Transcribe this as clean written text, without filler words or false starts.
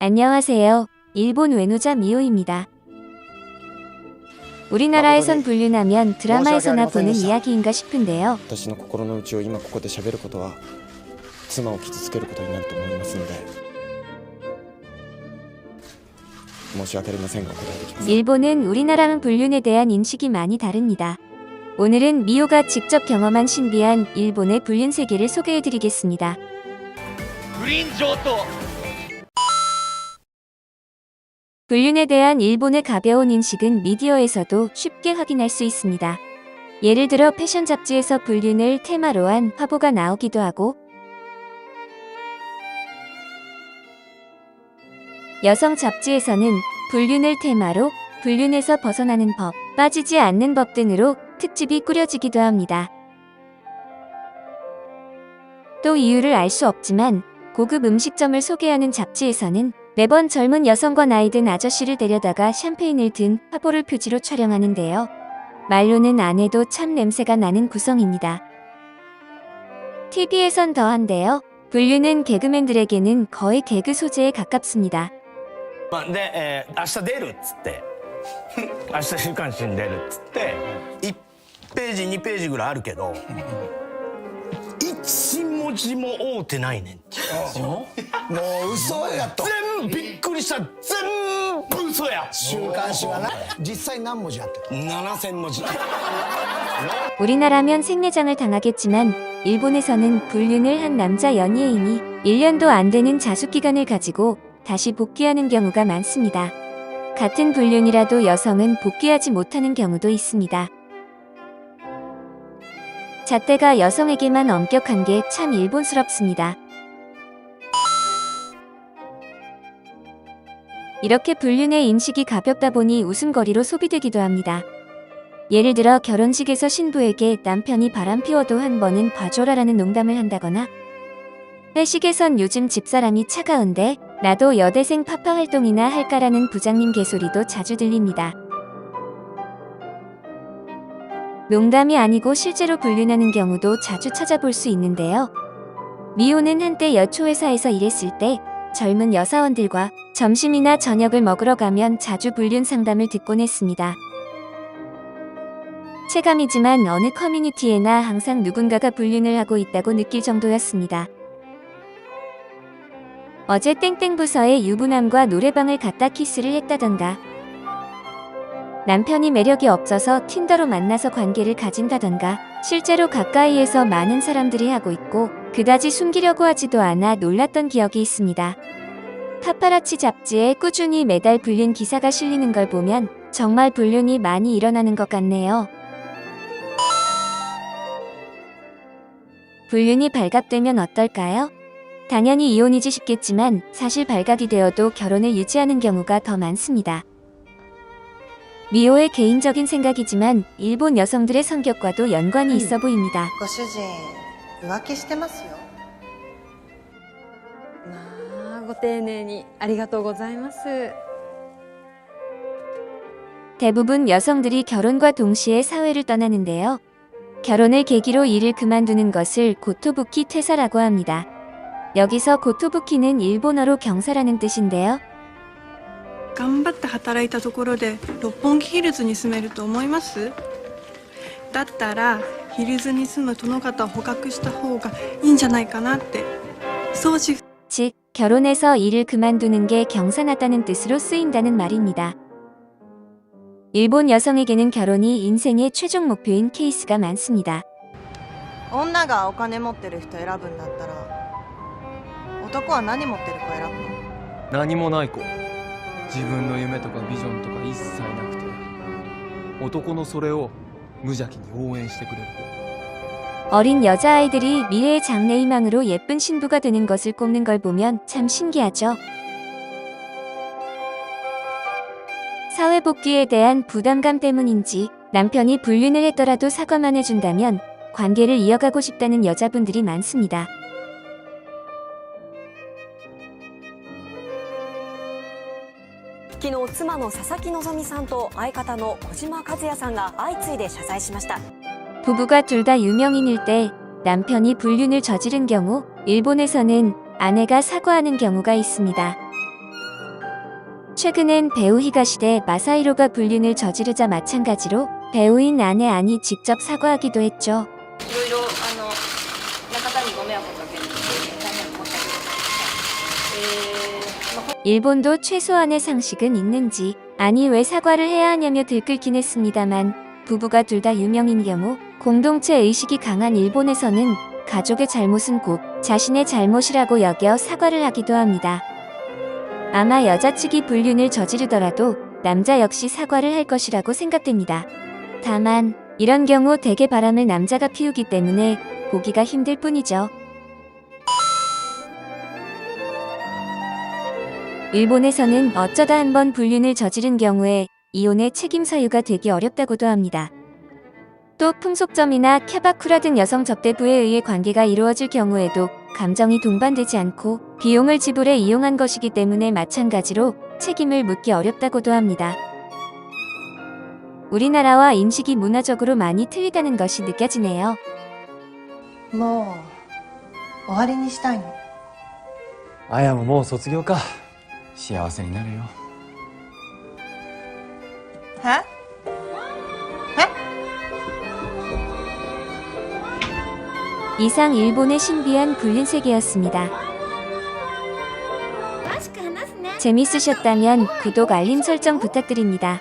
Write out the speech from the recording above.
안녕하세요. 일본 외노자 미호입니다. 우리나라에선 불륜하면 드라마에서나 보는 이야기인가 싶은데요. 私の心の内を今ここで喋ることは妻を傷つけることになると思いますので申し訳ありませんがお答えできません。 일본은 우리나라랑 불륜에 대한 인식이 많이 다릅니다. 오늘은 미호가 직접 경험한 신비한 일본의 불륜 세계를 소개해드리겠습니다. 불륜에 대한 일본의 가벼운 인식은 미디어에서도 쉽게 확인할 수 있습니다. 예를 들어 패션 잡지에서 불륜을 테마로 한 화보가 나오기도 하고, 여성 잡지에서는 불륜을 테마로 불륜에서 벗어나는 법, 빠지지 않는 법 등으로 특집이 꾸려지기도 합니다. 또 이유를 알 수 없지만 고급 음식점을 소개하는 잡지에서는 매번 젊은 여성과 나이 든 아저씨를 데려다가 샴페인을 든 화보를 표지로 촬영하는데요. 말로는 안 해도 참 냄새가 나는 구성입니다. TV에선 더한데요. 불륜은 개그맨들에게는 거의 개그 소재에 가깝습니다. で、明日出るっつって明日週刊誌に出るっつって1ページ2ページぐらいあるけど1文字も合うてないねんってもう嘘やと。全部びっくりした全部嘘や週刊誌はな実際何文字あった7000文字 우리나라면 생매장을 당하겠지만 일본에서는 불륜을 한 남자 연예인이 1년도 안 되는 자숙기간을 가지고 다시 복귀하는 경우가 많습니다. 같은 불륜이라도 여성은 복귀하지 못하는 경우도 있습니다. 잣대가 여성에게만 엄격한 게 참 일본스럽습니다. 이렇게 불륜의 인식이 가볍다 보니 웃음거리로 소비되기도 합니다. 예를 들어 결혼식에서 신부에게 남편이 바람 피워도 한 번은 봐줘라라는 농담을 한다거나, 회식에선 요즘 집사람이 차가운데 나도 여대생 파파 활동이나 할까라는 부장님 개소리도 자주 들립니다. 농담이 아니고 실제로 불륜하는 경우도 자주 찾아볼 수 있는데요. 미호는 한때 여초회사에서 일했을 때 젊은 여사원들과 점심이나 저녁을 먹으러 가면 자주 불륜 상담을 듣곤 했습니다. 체감이지만 어느 커뮤니티에나 항상 누군가가 불륜을 하고 있다고 느낄 정도였습니다. 어제 땡땡 부서에 유부남과 노래방을 갔다 키스를 했다던가, 남편이 매력이 없어서 틴더로 만나서 관계를 가진다던가, 실제로 가까이에서 많은 사람들이 하고 있고 그다지 숨기려고 하지도 않아 놀랐던 기억이 있습니다. 파파라치 잡지에 꾸준히 매달 불륜 기사가 실리는 걸 보면 정말 불륜이 많이 일어나는 것 같네요. 불륜이 발각되면 어떨까요? 당연히 이혼이지 싶겠지만 사실 발각이 되어도 결혼을 유지하는 경우가 더 많습니다. 미호의 개인적인 생각이지만 일본 여성들의 성격과도 연관이 있어 보입니다. ご主人浮気してますよ。まあご丁寧にありがとうございます。 대부분 여성들이 결혼과 동시에 사회를 떠나는데요. 결혼을 계기로 일을 그만두는 것을 고토부키 퇴사라고 합니다. 여기서 고토부키는 일본어로 경사라는 뜻인데요. 頑張って働いたところで六本木ヒルズに住めると思います？だったらヒルズに住む殿方を捕獲した方がいいんじゃないかなって。そうし 즉, 결혼해서 일을 그만두는 게 경사나다는 뜻으로 쓰인다는 말입니다. 일본 여성에게는 결혼이 인생의 최종 목표인 케이스가 많습니다. 女がお金持ってる人選ぶんだったら男は何持ってる子選ぶの？何もない子。自分の夢とかビジョンとか一切なくて男のそれを無邪気に応援してくれる子。 어린 여자아이들이 미래의 장래희망으로 예쁜 신부가 되는 것을 꼽는 걸 보면 참 신기하죠. 사회복귀에 대한 부담감 때문인지 남편이 불륜을 했더라도 사과만 해준다면 관계를 이어가고 싶다는 여자분들이 많습니다. 昨日妻の佐々木希さんと相方の小島和也さんが相次いで謝罪しました。 부부가 둘 다 유명인일 때 남편이 불륜을 저지른 경우 일본에서는 아내가 사과하는 경우가 있습니다. 최근엔 배우 히가시대 마사히로가 불륜을 저지르자 마찬가지로 배우인 아내 안이 직접 사과하기도 했죠. いろいろ中田にご迷惑をかけるので大変申し訳ございません。 일본도 최소한의 상식은 있는지 아니 왜 사과를 해야 하냐며 들끓긴 했습니다만 부부가 둘 다 유명인 경우 공동체 의식이 강한 일본에서는 가족의 잘못은 곧 자신의 잘못이라고 여겨 사과를 하기도 합니다. 아마 여자 측이 불륜을 저지르더라도 남자 역시 사과를 할 것이라고 생각됩니다. 다만 이런 경우 대개 바람을 남자가 피우기 때문에 보기가 힘들 뿐이죠. 일본에서는 어쩌다 한번 불륜을 저지른 경우에 이혼의 책임 사유가 되기 어렵다고도 합니다. 또 풍속점이나 캬바쿠라 등 여성 접대부에 의해 관계가 이루어질 경우에도 감정이 동반되지 않고 비용을 지불해 이용한 것이기 때문에 마찬가지로 책임을 묻기 어렵다고도 합니다. 우리나라와 인식이 문화적으로 많이 틀리다는 것이 느껴지네요. もう終わりにしたいの。あやももう卒業か。幸せになるよ。は？ 이상 일본의 신비한 불륜 세계였습니다. 재밌으셨다면 구독 알림 설정 부탁드립니다.